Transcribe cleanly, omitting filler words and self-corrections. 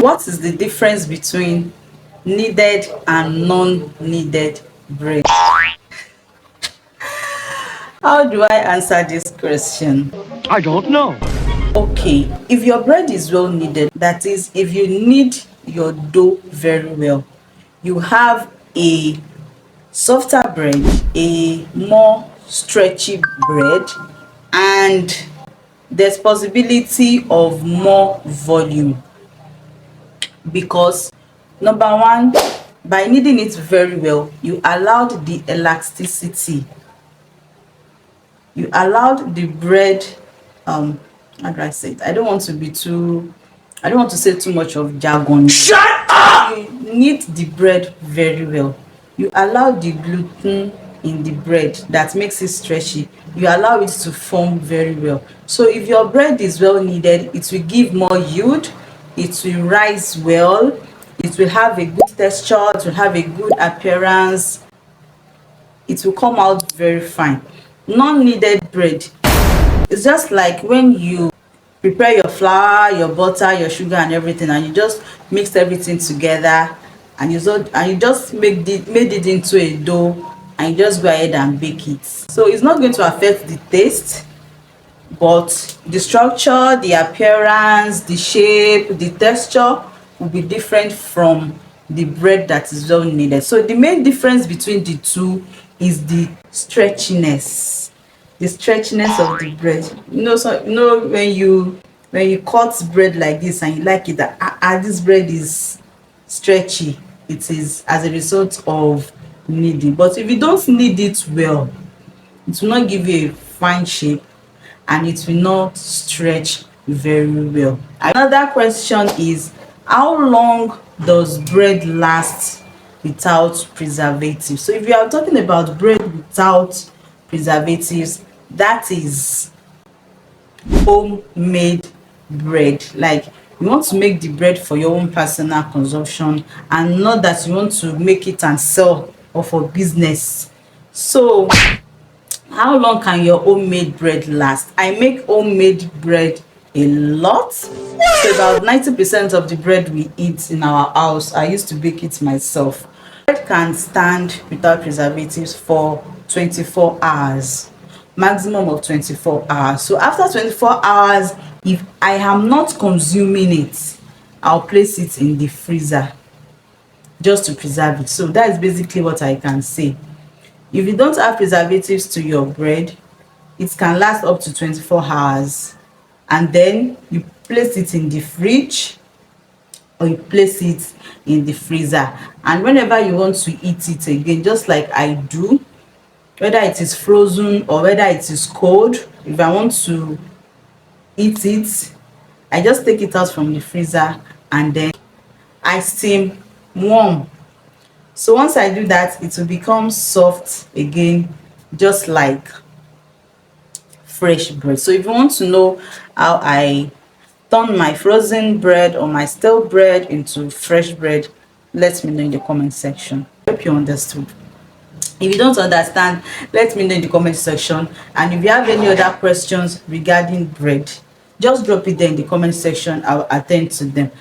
What is the difference between kneaded and non-kneaded bread? How do I answer this question? I don't know. Okay, if your bread is well kneaded, that is, if you knead your dough very well, you have a softer bread, a more stretchy bread, and there's possibility of more volume, because number one, by kneading it very well, you allowed the elasticity, you allowed the bread, how do I say it? I don't want to say too much of jargon. Shut up! You knead the bread very well. You allow the gluten in the bread that makes it stretchy. You allow it to form very well. So if your bread is well kneaded, it will give more yield, it will rise well, it will have a good texture, it will have a good appearance, it will come out very fine. Non-kneaded bread, it's just like when you prepare your flour, your butter, your sugar and everything, and you just mix everything together, and you just made it into a dough, and you just go ahead and bake it. So it's not going to affect the taste, but the structure, the appearance, the shape, the texture will be different from the bread that is well kneaded. So the main difference between the two is the stretchiness, of the bread. So when you cut bread like this and you like it that this bread is stretchy, it is as a result of kneading. But if you don't knead it well, it will not give you a fine shape, and it will not stretch very well. Another question is, how long does bread last without preservatives? So if you are talking about bread without preservatives, that is homemade bread. Like, you want to make the bread for your own personal consumption, and not that you want to make it and sell or for business. So how long can your homemade bread last? I make homemade bread a lot. So about 90% of the bread we eat in our house, I used to bake it myself. Bread can stand without preservatives for 24 hours, maximum of 24 hours. So after 24 hours, if I am not consuming it, I'll place it in the freezer just to preserve it. So that is basically what I can say. If you don't add preservatives to your bread, it can last up to 24 hours, and then you place it in the fridge or you place it in the freezer, and whenever you want to eat it again, just like I do, whether it is frozen or whether it is cold, if I want to eat it, I just take it out from the freezer and then I steam warm. So once I do that, it will become soft again, just like fresh bread. So if you want to know how I turn my frozen bread or my stale bread into fresh bread, let me know in the comment section. I hope you understood. If you don't understand, let me know in the comment section. And if you have any other questions regarding bread, just drop it there in the comment section. I'll attend to them.